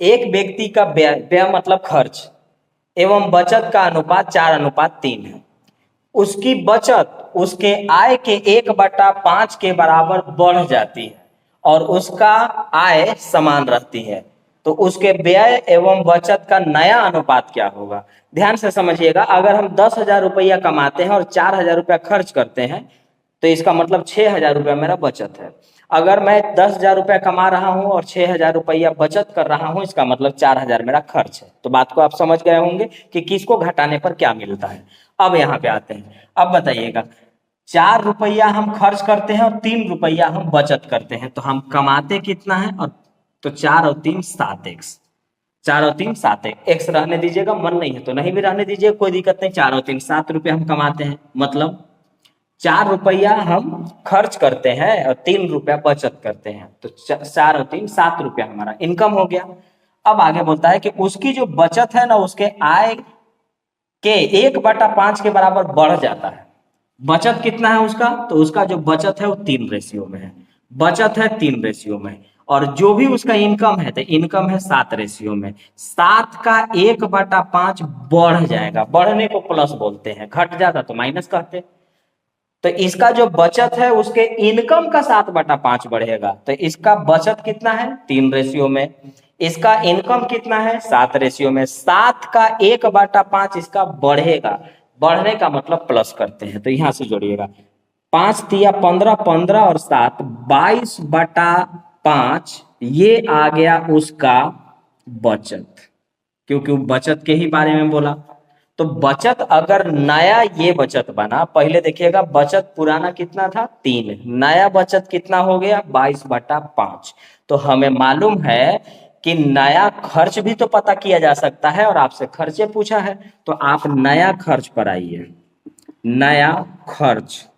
एक व्यक्ति का व्यय व्यय मतलब खर्च एवं बचत का अनुपात 4:3 है। उसकी बचत उसके आय के 1/5 के बराबर बढ़ जाती है और उसका आय समान रहती है, तो उसके व्यय एवं बचत का नया अनुपात क्या होगा। ध्यान से समझिएगा, अगर हम 10,000 रुपया कमाते हैं और 4,000 रुपया खर्च करते हैं तो इसका मतलब 6,000 रुपया मेरा बचत है। अगर मैं 10,000 रुपया कमा रहा हूं और 6,000 रुपया बचत कर रहा हूं, इसका मतलब 4,000 मेरा खर्च है। तो बात को आप समझ गए होंगे कि किसको घटाने पर क्या मिलता है। अब यहाँ पे आते हैं, अब बताइएगा 4 रुपया हम खर्च करते हैं और 3 रुपया हम बचत करते हैं, तो हम कमाते कितना है। और तो 4 और 3 7x, 4 और 3 7x रहने दीजिएगा, मन नहीं है तो नहीं भी रहने दीजिए, कोई दिक्कत नहीं। 4 और 3 7 रुपया हम कमाते हैं, मतलब 4 रुपया हम खर्च करते हैं और 3 रुपया बचत करते हैं, तो 4 और 3 7 रुपया हमारा इनकम हो गया। अब आगे बोलता है कि उसकी जो बचत है ना, उसके आय के 1/5 के बराबर बढ़ जाता है। बचत कितना है उसका, तो उसका जो बचत है वो 3 रेशियो में है, बचत है 3 रेशियो में, और जो भी उसका इनकम है तो इनकम है 7 रेशियो में। 7 का 1/5 बढ़ जाएगा, बढ़ने को प्लस बोलते हैं, घट जाता तो माइनस कहते हैं। तो इसका जो बचत है उसके इनकम का 7/5 बढ़ेगा, तो इसका बचत कितना है 3 रेशियो में, इसका इनकम कितना है 7 रेशियो में। 7 का 1/5 इसका बढ़ेगा, बढ़ने का मतलब प्लस करते हैं, तो यहां से जोड़िएगा 5 तिया 15, 15 और 7 22/5, ये आ गया उसका बचत, क्योंकि वो बचत के ही बारे में बोला। तो बचत अगर नया ये बचत बना, पहले देखिएगा बचत पुराना कितना था 3, नया बचत कितना हो गया 22/5। तो हमें मालूम है कि नया खर्च भी तो पता किया जा सकता है, और आपसे खर्चे पूछा है तो आप नया खर्च पर आइए। नया खर्च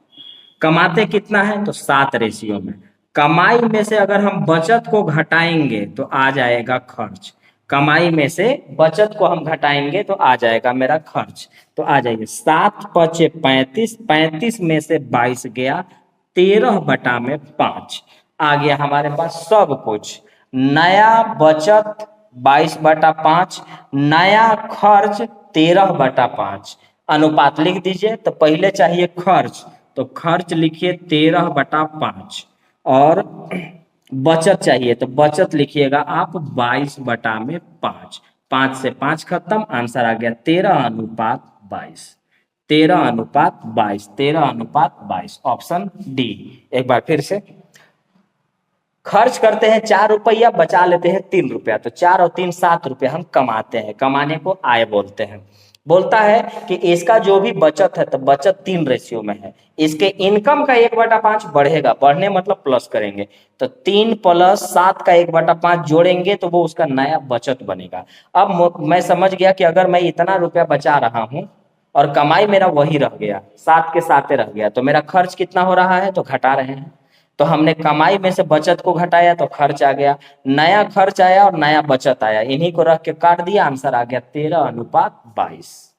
कमाते कितना है, तो 7 रेशियो में। कमाई में से अगर हम बचत को घटाएंगे तो आ जाएगा खर्च, कमाई में से बचत को हम घटाएंगे तो आ जाएगा मेरा खर्च। तो आ जाइए 7×5 35, 35 में से 22 गया, 13/5 आ गया हमारे पास सब कुछ। नया बचत 22/5, नया खर्च 13/5, अनुपात लिख दीजिए। तो पहले चाहिए खर्च, तो खर्च लिखिए 13/5, और बचत चाहिए तो बचत लिखिएगा आप 22/5। 5 से 5 खत्म, आंसर आ गया 13:22, 13:22, 13:22, ऑप्शन डी। एक बार फिर से, खर्च करते हैं 4 रुपया, बचा लेते हैं 3 रुपया, तो 4 और 3 7 रुपया हम कमाते हैं, कमाने को आय बोलते हैं। बोलता है कि इसका जो भी बचत है तो बचत 3 रेशियो में है, इसके इनकम का 1/5 बढ़ेगा, बढ़ने मतलब प्लस करेंगे, तो 3 + 7 का 1/5 जोड़ेंगे तो वो उसका नया बचत बनेगा। अब मैं समझ गया कि अगर मैं इतना रुपया बचा रहा हूं और कमाई मेरा वही रह गया, 7 के 7 रह गया, तो मेरा खर्च कितना हो रहा है, तो घटा रहे हैं। तो हमने कमाई में से बचत को घटाया तो खर्च आ गया, नया खर्च आया और नया बचत आया, इन्हीं को रख के काट दिया, आंसर आ गया 13:22।